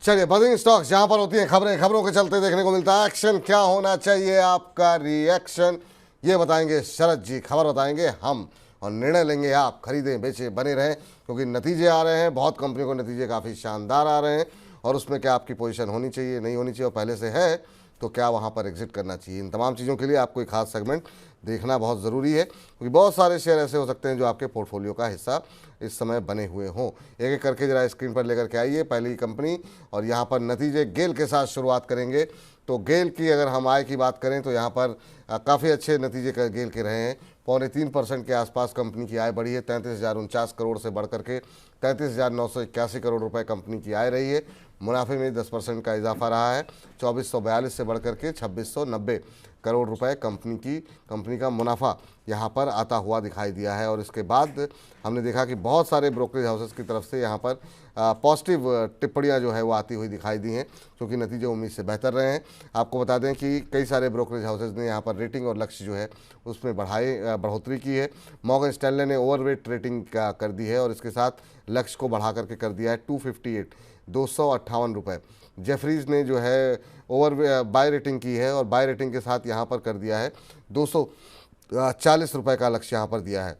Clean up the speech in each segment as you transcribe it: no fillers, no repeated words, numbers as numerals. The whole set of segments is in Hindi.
चलिए, बजिंग स्टॉक्स जहां पर होती हैं खबरें, खबरों के चलते देखने को मिलता है एक्शन। क्या होना चाहिए आपका रिएक्शन, ये बताएंगे शरद जी, खबर बताएंगे हम, और निर्णय लेंगे आप। खरीदें बेचें बने रहें, क्योंकि नतीजे आ रहे हैं। बहुत कंपनियों को नतीजे काफ़ी शानदार आ रहे हैं, और उसमें क्या आपकी पोजीशन होनी चाहिए, नहीं होनी चाहिए, और पहले से है तो क्या वहाँ पर एग्जिट करना चाहिए। इन तमाम चीज़ों के लिए आपको एक खास सेगमेंट देखना बहुत ज़रूरी है, क्योंकि बहुत सारे शेयर ऐसे हो सकते हैं जो आपके पोर्टफोलियो का हिस्सा इस समय बने हुए हों। एक एक करके जरा स्क्रीन पर लेकर के आइए पहली कंपनी, और यहाँ पर नतीजे गेल के साथ शुरुआत करेंगे। तो गेल की अगर हम आय की बात करें तो यहाँ पर काफ़ी अच्छे नतीजे गेल के रहे हैं। 3.25% के आसपास कंपनी की आय बढ़ी है। 33,049 करोड़ से बढ़ करके 33,981 करोड़ रुपए कंपनी की आय रही है। मुनाफे में 10% का इजाफा रहा है। 2442 से बढ़ करके 2690 करोड़ रुपए कंपनी का मुनाफा यहाँ पर आता हुआ दिखाई दिया है। और इसके बाद हमने देखा कि बहुत सारे ब्रोकरेज हाउसेस की तरफ से यहाँ पर पॉजिटिव टिप्पणियाँ जो है वो आती हुई दिखाई दी हैं, क्योंकि नतीजे उम्मीद से बेहतर रहे हैं। आपको बता दें कि कई सारे ब्रोकरेज हाउसेस ने यहाँ पर रेटिंग और लक्ष्य जो है उसमें बढ़ोतरी की है। मॉर्गन स्टैनले ने ओवरवेट रेटिंग कर दी है, और इसके साथ लक्ष्य को बढ़ा करके कर दिया है 258 रुपये। जेफरीज ने जो है बाय रेटिंग की है, और बाय रेटिंग के साथ यहाँ पर कर दिया है 240 रुपये का लक्ष्य यहाँ पर दिया है।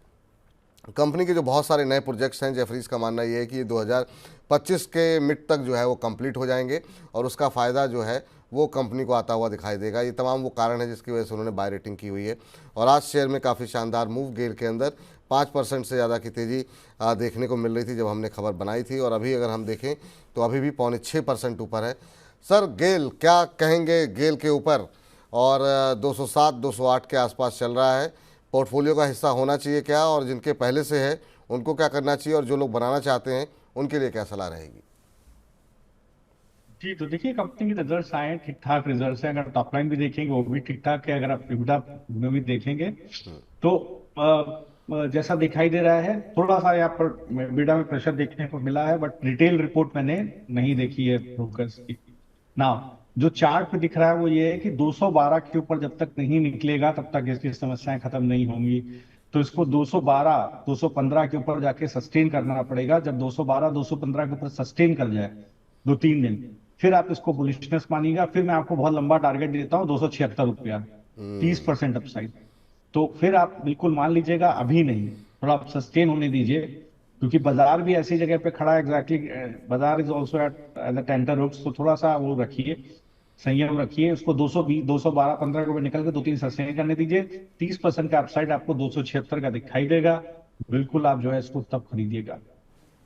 कंपनी के जो बहुत सारे नए प्रोजेक्ट्स हैं, जेफरीज का मानना ये है कि 2025 के मिड तक जो है वो कंप्लीट हो जाएंगे, और उसका फ़ायदा जो है वो कंपनी को आता हुआ दिखाई देगा। ये तमाम वो कारण है जिसकी वजह से उन्होंने बाय रेटिंग की हुई है। और आज शेयर में काफ़ी शानदार मूव, गेल के अंदर 5% से ज़्यादा की तेज़ी देखने को मिल रही थी जब हमने खबर बनाई थी, और अभी अगर हम देखें तो अभी भी 6.25% ऊपर है। सर गेल, क्या कहेंगे गेल के ऊपर? और 207 208 के आसपास चल रहा है। पोर्टफोलियो का हिस्सा होना चाहिए क्या, और जिनके पहले से है उनको क्या करना चाहिए, और जो लोग बनाना चाहते हैं उनके लिए क्या सलाह रहेगी? जी, तो देखिए कंपनी के रिजल्ट्स आए हैं, ठीक ठाक रिजल्ट्स हैं। अगर टॉप लाइन भी देखेंगे वो भी ठीक ठाक है। अगर आप EBITDA में भी देखेंगे तो जैसा दिखाई दे रहा है, थोड़ा सा यहाँ पर EBITDA में प्रेशर देखने को मिला है, बट रिटेल रिपोर्ट मैंने नहीं देखी है ब्रोकर्स की। ना, जो चार्ट पे दिख रहा है वो ये है कि 212 के ऊपर जब तक नहीं निकलेगा तब तक इसकी समस्याएं खत्म नहीं होंगी। तो इसको 212 215 के ऊपर जाके सस्टेन करना पड़ेगा। जब 212 215 के ऊपर सस्टेन कर जाए 2-3 दिन, फिर आप इसको बुलिशनेस मानिएगा। फिर मैं आपको बहुत लंबा टारगेट देता हूँ, 276 रुपया, 30% अपसाइड। तो फिर आप बिल्कुल मान लीजिएगा, अभी नहीं, थोड़ा आप सस्टेन होने दीजिए, क्योंकि बाजार भी ऐसी जगह पे खड़ा है। एग्जैक्टली, बाजार इज ऑल्सो एट टेंटर रुक्स। तो थोड़ा सा वो रखिए, संयम रखिए। उसको 220 212 15 रुपए निकल के 2-3 सस्टेन करने दीजिए। 30% का अपसाइड आपको 276 का दिखाई देगा। बिल्कुल आप जो है इसको तब खरीदिएगा।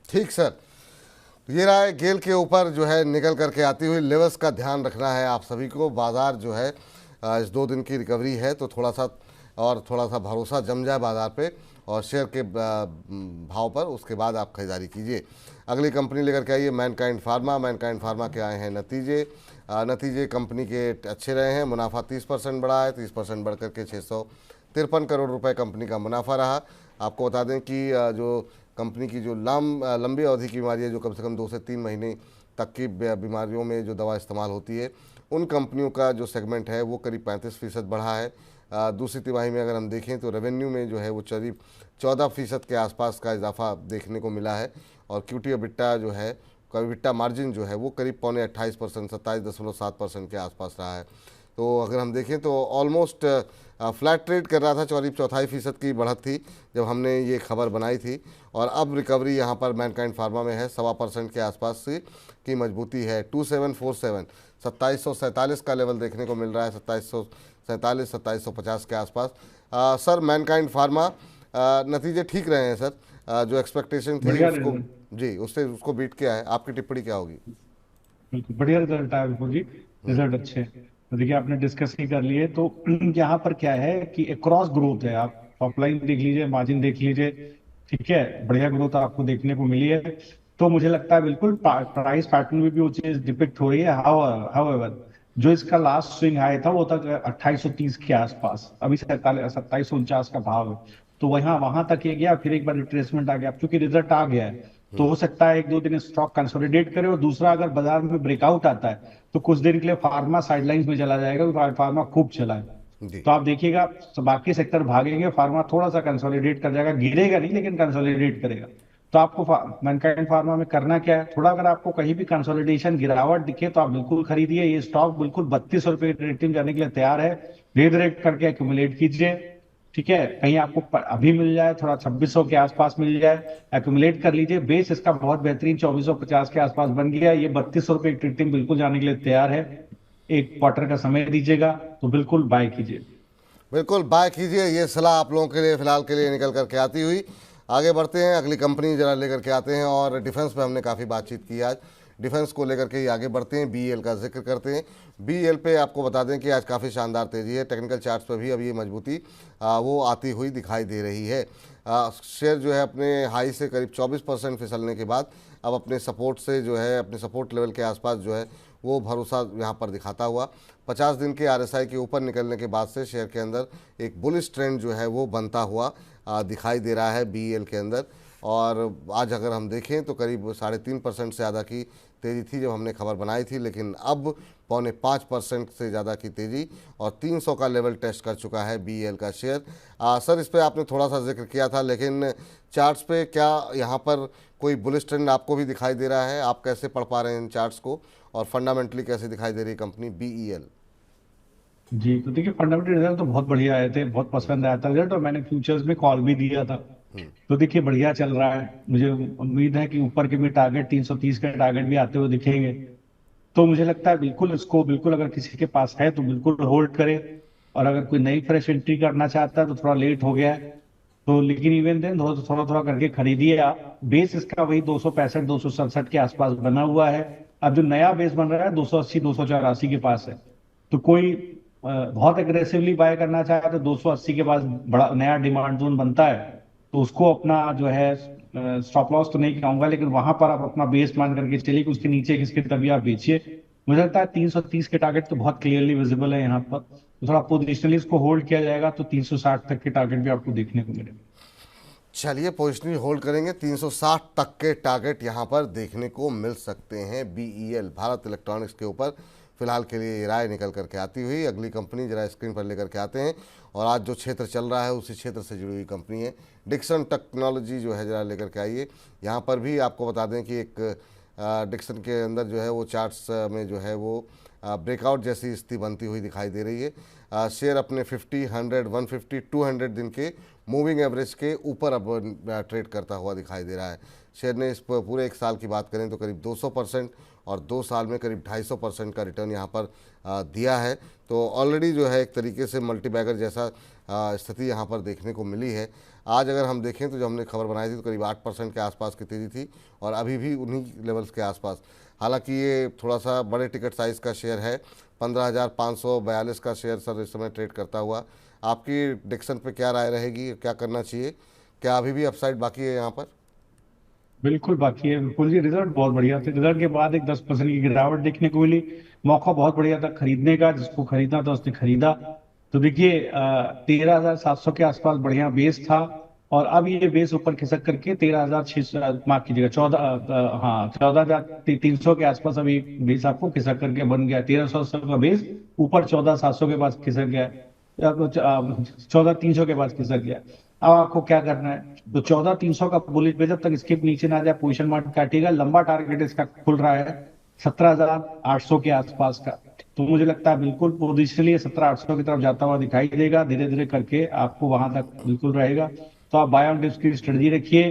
ठीक सर, तो ये रहा है गेल के ऊपर जो है निकल करके आती हुई लेवल्स का ध्यान रखना है आप सभी को। बाजार जो है इस 2 दिन की रिकवरी है, तो थोड़ा सा भरोसा जम जाए बाजार पे और शेयर के भाव पर, उसके बाद आप खरीदारी कीजिए। अगली कंपनी लेकर के आइए मैनकाइंड फार्मा। मैनकाइंड फार्मा के आए हैं नतीजे कंपनी के अच्छे रहे हैं। मुनाफा 30% बढ़ा है, 30% बढ़ करके 653 करोड़ रुपए कंपनी का मुनाफा रहा। आपको बता दें कि जो कंपनी की जो लंबी अवधि की बीमारी है, जो कम से कम 2 से 3 महीने तक की बीमारियों में जो दवा इस्तेमाल होती है, उन कंपनियों का जो सेगमेंट है वो करीब 35% बढ़ा है। दूसरी तिमाही में अगर हम देखें तो रेवेन्यू में जो है वो करीब 14% के आसपास का इजाफा देखने को मिला है। और क्यूटी एबिटा जो है, एबिटा मार्जिन जो है वो करीब 28%, 27.7% के आसपास रहा है। तो अगर हम देखें तो ऑलमोस्ट फ्लैट ट्रेड कर रहा था, करीब 4.5% की बढ़त थी जब हमने ये खबर बनाई थी। और अब रिकवरी यहाँ पर मैनकाइंड फार्मा में है, 1.25% के आसपास की मजबूती है। 2747 2747 का लेवल देखने को मिल रहा है, 2747 2750 के आसपास। सर मैनकाइंड फार्मा नतीजे ठीक रहे हैं सर, जो एक्सपेक्टेशन थी बढ़िया उसको, रिजल्ट, जी उसको बीट किया है। आपकी टिप्पणी क्या होगी? बिल्कुल बढ़िया रिजल्ट आया विपुल जी। रिजल्ट अच्छे हैं। तो देखिए, आपने डिस्कस ही कर लिए। तो यहाँ पर क्या है कि अक्रॉस ग्रोथ है। आप टॉप लाइन देख लीजिए, मार्जिन देख लीजिए, ठीक है, बढ़िया ग्रोथ आपको देखने को मिली है। तो मुझे लगता है बिल्कुल प्राइस पैटर्न में भी वो चीज डिपिक्ट हो रही है। हाउएवर, जो इसका लास्ट स्विंग हाई था वो था 2830 के आसपास। अभी 2749 का भाव है। तो वहां वहां तक ये गया, फिर एक बार रिट्रेसमेंट आ गया। अब चूंकि रिजल्ट आ गया है तो हो सकता है 1-2 दिन स्टॉक कंसोलिडेट करे। और दूसरा, अगर बाजार में ब्रेकआउट आता है तो कुछ दिन के लिए फार्मा साइडलाइंस में चला जाएगा, क्योंकि फार्मा खूब चला है। जी तो आप देखिएगा, बाकी सेक्टर भागेंगे, फार्मा थोड़ा सा कंसोलिडेट कर जाएगा, गिरेगा नहीं लेकिन कंसोलिडेट करेगा। तो आपको मैनकाइंड फार्मा में करना क्या है, थोड़ा अगर आपको कहीं भी कंसोलिडेशन गिरावट दिखे तो आप बिल्कुल खरीदिए। ये स्टॉक बिल्कुल 32 रुपए की रेटिंग करने के लिए तैयार है। धीरे धीरे करके एक्यूमुलेट कीजिए। ठीक है, कहीं आपको अभी मिल जाए, थोड़ा 2600 के आसपास मिल जाए, एक्यूमुलेट कर लीजिए। बेस इसका बहुत बेहतरीन 2450 के आसपास बन गया। ये 32 रुपए की रेटिंग बिल्कुल जाने के लिए तैयार है। एक क्वार्टर का समय दीजिएगा तो बिल्कुल बाय कीजिए। बिल्कुल बाय कीजिए, ये सलाह आप लोगों के लिए फिलहाल के लिए निकल करके आती हुई। आगे बढ़ते हैं, अगली कंपनी जरा लेकर के आते हैं। और डिफेंस पे हमने काफ़ी बातचीत की आज, डिफेंस को लेकर के ही आगे बढ़ते हैं। बीईएल का जिक्र करते हैं। बीईएल पे आपको बता दें कि आज काफ़ी शानदार तेज़ी है। टेक्निकल चार्ट्स पर भी अब ये मजबूती वो आती हुई दिखाई दे रही है। शेयर जो है अपने हाई से करीब 24% फिसलने के बाद अब अपने सपोर्ट से जो है, अपने सपोर्ट लेवल के आसपास जो है वो भरोसा यहाँ पर दिखाता हुआ 50 दिन के आरएसआई के ऊपर निकलने के बाद से शेयर के अंदर एक बुलिश ट्रेंड जो है वो बनता हुआ दिखाई दे रहा है बीईएल के अंदर। और आज अगर हम देखें तो करीब 3.5% से ज़्यादा की तेज़ी थी जब हमने खबर बनाई थी, लेकिन अब 4.5% से ज़्यादा की तेज़ी और 300 का लेवल टेस्ट कर चुका है बीईएल का शेयर। सर, इस पर आपने थोड़ा सा जिक्र किया था, लेकिन चार्ट्स पे क्या यहाँ पर कोई बुलिश ट्रेंड आपको भी दिखाई दे रहा है? आप कैसे पढ़ पा रहे हैं इन चार्ट्स को, और फंडामेंटली कैसे दिखाई दे रही है कंपनी बीईएल? जी, तो देखिए फंडामेंटल रिजल्ट तो बहुत बढ़िया आए थे, बहुत पसंद आया था रिजल्ट, और मैंने फ्यूचर्स में कॉल भी दिया था। तो देखिए बढ़िया चल रहा है। मुझे उम्मीद है कि ऊपर के भी टारगेट 330 के टारगेट भी आते हुए दिखेंगे। तो मुझे लगता है बिल्कुल इसको, बिल्कुल अगर किसी के पास है तो बिल्कुल होल्ड करे। और अगर कोई नई फ्रेश एंट्री करना चाहता है तो थोड़ा लेट हो गया है, तो लेकिन इवन देन थोड़ा थोड़ा करके खरीदिए आप। बेस इसका वही 265 267 के आसपास बना हुआ है। अब जो नया बेस बन रहा है 280 284 के पास है। तो कोई बहुत एग्रेसिवली बाय करना चाहे तो 280 के पास बड़ा नया डिमांड जोन बनता है। तो उसको अपना जो है स्टॉप लॉस तो नहीं कहूंगा, लेकिन वहां पर आप अपना बेस मान करके चलिए कि उसके नीचे किसके तभी आप बेचिए। मुझे लगता है 330 के टारगेट तो बहुत क्लियरली विजिबल है यहाँ पर। तो थोड़ा पोजिशनली इसको होल्ड किया जाएगा तो 360 तक के टारगेट भी आपको देखने को मिलेगा। चलिए, पोजिशनली होल्ड करेंगे। 360 तक के टारगेट यहाँ पर देखने को मिल सकते हैं बीईएल भारत इलेक्ट्रॉनिक्स के ऊपर। फिलहाल के लिए ये राय निकल करके आती हुई। अगली कंपनी जरा स्क्रीन पर लेकर के आते हैं, और आज जो क्षेत्र चल रहा है उसी क्षेत्र से जुड़ी हुई कंपनी है डिक्सन टेक्नोलॉजी जो है, जरा लेकर के आइए। यहाँ पर भी आपको बता दें कि एक डिक्सन के अंदर जो है वो चार्ट्स में जो है वो ब्रेकआउट जैसी स्थिति बनती हुई दिखाई दे रही है। शेयर अपने 50, 100, 150, 200 दिन के मूविंग एवरेज के ऊपर अब ट्रेड करता हुआ दिखाई दे रहा है। शेयर ने इस पूरे एक साल की बात करें तो करीब 200% और 2 साल में करीब 250% का रिटर्न यहाँ पर दिया है। तो ऑलरेडी जो है एक तरीके से मल्टीबैगर जैसा स्थिति यहाँ पर देखने को मिली है। आज अगर हम देखें तो जब हमने खबर बनाई थी तो करीब 8% के आसपास की तेज़ी थी, और अभी भी उन्हीं लेवल्स के आसपास। हालांकि ये थोड़ा सा बड़े टिकट साइज़ का शेयर है, 15,542 का शेयर सर इस समय ट्रेड करता हुआ। आपकी डिक्सन पे क्या राय रहेगी, क्या करना चाहिए? क्या अभी भी अपसाइड बाकी है यहाँ पर? बिल्कुल बाकी है, बिल्कुल जी। रिजल्ट बहुत बढ़िया थे, रिजल्ट के बाद एक 10% की गिरावट देखने को मिली। मौका बहुत बढ़िया था खरीदने का, जिसको खरीदना था उसने खरीदा। तो देखिए 13,700 के आसपास बढ़िया बेस था, और अब ये बेस ऊपर खिसक करके 13,600, माफ कीजिएगा 14, हाँ 14,300 के आसपास अभी बेस आपको खिसक करके बन गया। 1300 का बेस ऊपर 14,700 के पास खिसक गया, 14,300 के पास खिसक गया। अब आपको क्या करना है, तो 14,300 का बुलिश पे जब तक इसके नीचे ना जाए पोजीशन मार्क काटेगा। लंबा टारगेट इसका खुल रहा है 17,800 के आसपास का। तो मुझे लगता है बिल्कुल पोजिशनली 17,800 की तरफ जाता हुआ दिखाई देगा। धीरे धीरे करके आपको वहां तक बिल्कुल रहेगा। तो आप बाय ऑन डिप्स की स्ट्रेटजी रखिए।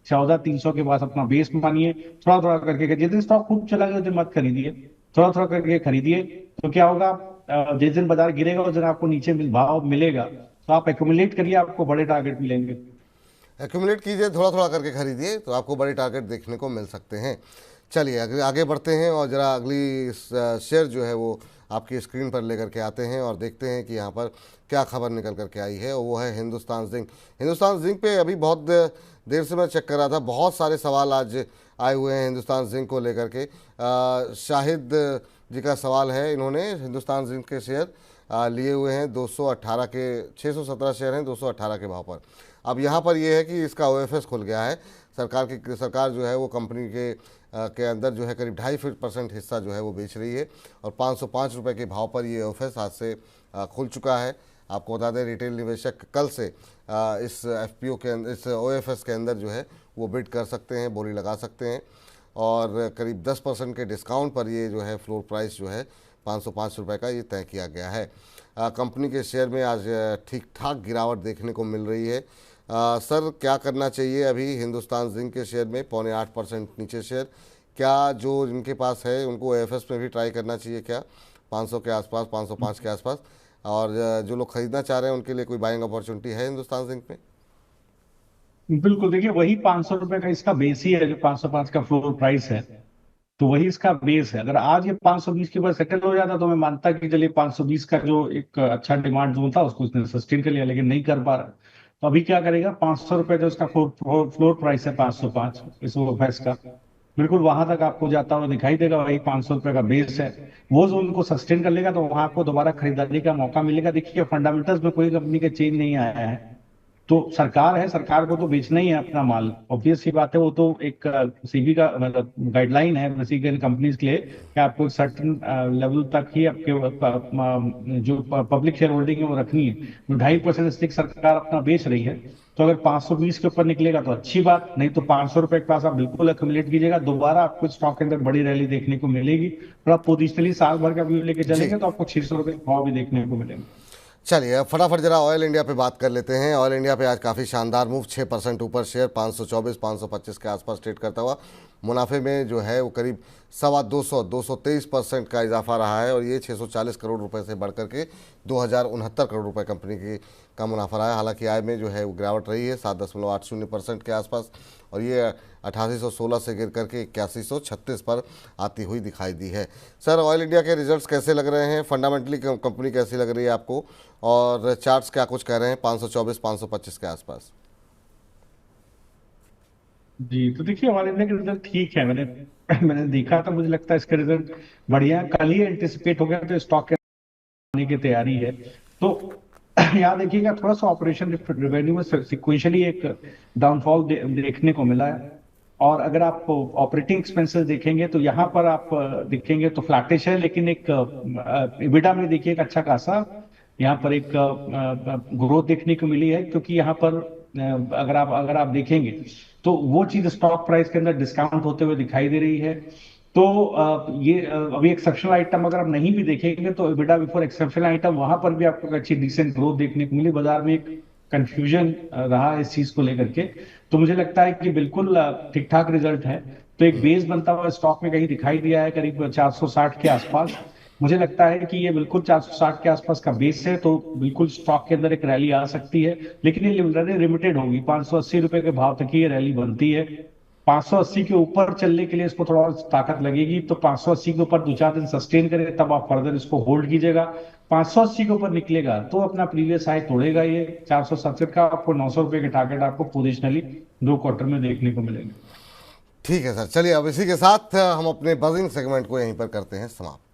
14,300 के पास अपना बेस मानिए, थोड़ा थोड़ा करके। जिस दिन स्टॉक खूब चला गया उस दिन मत खरीदिए, थोड़ा थोड़ा करके खरीदिए। तो क्या होगा, जिस दिन बाजार गिरेगा उस दिन आपको नीचे भाव मिलेगा, तो आप एक्यूमुलेट करिए, आपको बड़े टारगेट मिलेंगे। एक्यूमुलेट कीजिए, थोड़ा थोड़ा करके खरीदिए, तो आपको बड़े टारगेट देखने को मिल सकते हैं। चलिए आगे बढ़ते हैं, और ज़रा अगली शेयर जो है वो आपकी स्क्रीन पर लेकर के आते हैं और देखते हैं कि यहाँ पर क्या खबर निकल करके आई है, और वो है हिंदुस्तान जिंक। हिंदुस्तान जिंक पे अभी बहुत देर से मैं चेक कर रहा था, बहुत सारे सवाल आज आए हुए हैं हिंदुस्तान जिंक को लेकर के। शाहिद जी का सवाल है, इन्होंने हिंदुस्तान जिंक के शेयर लिए हुए हैं 218 के, 617 शेयर हैं 218 के भाव पर। अब यहाँ पर यह है कि इसका ओएफएस खुल गया है। सरकार जो है वो कंपनी के अंदर जो है करीब 2.5% हिस्सा जो है वो बेच रही है, और 505 रुपये के भाव पर ये ओएफएस आज से खुल चुका है। आपको बता दें रिटेल निवेशक कल से इस एफपीओ के अंदर, इस ओएफएस के अंदर जो है वो बिड कर सकते हैं, बोली लगा सकते हैं और करीब 10% के डिस्काउंट पर ये जो है फ्लोर प्राइस जो है 505 रुपये का ये तय किया गया है। कंपनी के शेयर में आज ठीक ठाक गिरावट देखने को मिल रही है। सर क्या करना चाहिए अभी हिंदुस्तान जिंक के शेयर में? 0.8% नीचे शेयर, क्या जो जिनके पास है उनको एफएस में भी ट्राई करना चाहिए क्या 500 के आसपास, 505 के आसपास? और जो लोग खरीदना चाह रहे हैं उनके लिए कोई बाइंग अपॉर्चुनिटी है हिंदुस्तान जिंक में? बिल्कुल, देखिए वही 500 रुपए का इसका बेस ही है, जो 505 का फ्लोर प्राइस है, तो वही इसका बेस है। अगर आज ये 520 के ऊपर सेटल हो जाता तो मैं मानता कि चलिए 520 का जो एक अच्छा डिमांड जोन था उसको उसने सस्टेन कर लिया, लेकिन नहीं कर पा रहा। तो अभी क्या करेगा, 500 रुपए जो इसका फ्लोर प्राइस है 505 इस ओफेस का, बिल्कुल वहां तक आपको जाता हुआ दिखाई देगा। वही 500 रुपए का बेस है, वो जोन को सस्टेन कर लेगा तो वहां आपको दोबारा खरीदारी का मौका मिलेगा। देखिए फंडामेंटल्स में कोई कंपनी के चेंज नहीं आया है, तो सरकार है, सरकार को तो बेचना ही है अपना माल, ऑब्वियस सी बात है। वो तो एक सीबी का मतलब गाइडलाइन है बेसिकली कंपनीज के लिए कि आपको एक सर्टेन लेवल तक ही आपके जो पब्लिक शेयर होल्डिंग है वो रखनी है। 2.5% स्टिक सरकार अपना बेच रही है, तो अगर 520 के ऊपर निकलेगा तो अच्छी बात, नहीं तो 500 रुपए के पास आप बिल्कुल एक्यूमुलेट कीजिएगा। दोबारा आपको स्टॉक के अंदर बड़ी रैली देखने को मिलेगी, और आप पोजिशनली साल भर का व्यू लेके चलेंगे तो आपको 600 रुपए भाव भी देखने को मिलेंगे। चलिए अब फटाफट जरा ऑयल इंडिया पे बात कर लेते हैं। ऑयल इंडिया पे आज काफ़ी शानदार मूव, 6% ऊपर शेयर 524 525 के आसपास ट्रेड करता हुआ। मुनाफे में जो है वो करीब 223% का इजाफा रहा है और ये 640 करोड़ रुपए से बढ़कर के 2069 करोड़ रुपए कंपनी की का मुनाफा रहा है। हालांकि आय में जो है वो गिरावट रही है 7.80% के आसपास, और ये 8816 से गिर करके 8136 पर आती हुई दिखाई दी है। सर ऑयल इंडिया के रिजल्ट्स कैसे लग रहे हैं? फंडामेंटली कंपनी कैसी लग रही है आपको, और चार्ट्स क्या कुछ कह रहे हैं 524 525 के आसपास? जी, तो देखिए हमारे इंडिया के रिजल्ट ठीक है। मैंने मैंने देखा था, मुझे लगता है इसका रिजल्ट बढ़िया, कल ही एंटिसिपेट हो गया, तो स्टॉक के आने की तैयारी है। तो यहाँ देखिएगा थोड़ा सा ऑपरेशन रेवेन्यू में सिक्वेंशली एक डाउनफॉल देखने को मिला है। और अगर आप ऑपरेटिंग एक्सपेंसेस देखेंगे तो यहाँ पर आप देखेंगे तो फ्लैटिश है, लेकिन एक इबिटा में देखिए एक अच्छा खासा यहाँ पर एक ग्रोथ देखने को मिली है, क्योंकि यहाँ पर अगर आप देखेंगे तो वो चीज स्टॉक प्राइस के अंदर डिस्काउंट होते हुए दिखाई दे रही है। तो ये अभी एक्सेप्शनल आइटम अगर आप नहीं भी देखेंगे तो EBITDA बिफोर एक्सेप्शनल आइटम वहां पर भी आपको अच्छी डिसेंट ग्रोथ देखने को मिली। बाजार में एक कंफ्यूजन रहा इस चीज को लेकर के, तो मुझे लगता है कि बिल्कुल ठीक ठाक रिजल्ट है। तो एक बेस बनता हुआ स्टॉक में कहीं दिखाई दिया है करीब 460 के आसपास। मुझे लगता है कि ये बिल्कुल 460 के आसपास का बेस है, तो बिल्कुल स्टॉक के अंदर एक रैली आ सकती है, लेकिन ये लिमिटेड होगी। 580 रुपए के भाव तक ही ये रैली बनती है। 580 के ऊपर चलने के लिए इसको थोड़ा और ताकत लगेगी, तो 580 के ऊपर 2-4 दिन सस्टेन करे तब आप फर्दर इसको होल्ड कीजिएगा। 580 के ऊपर निकलेगा तो अपना प्रीवियस हाई तोड़ेगा ये 470 का, आपको 900 रुपए के टारगेट आपको पोजिशनली 2 क्वार्टर में देखने को मिलेंगे। ठीक है सर, चलिए अब इसी के साथ हम अपने बजिंग सेगमेंट को यहीं पर करते हैं समाप्त।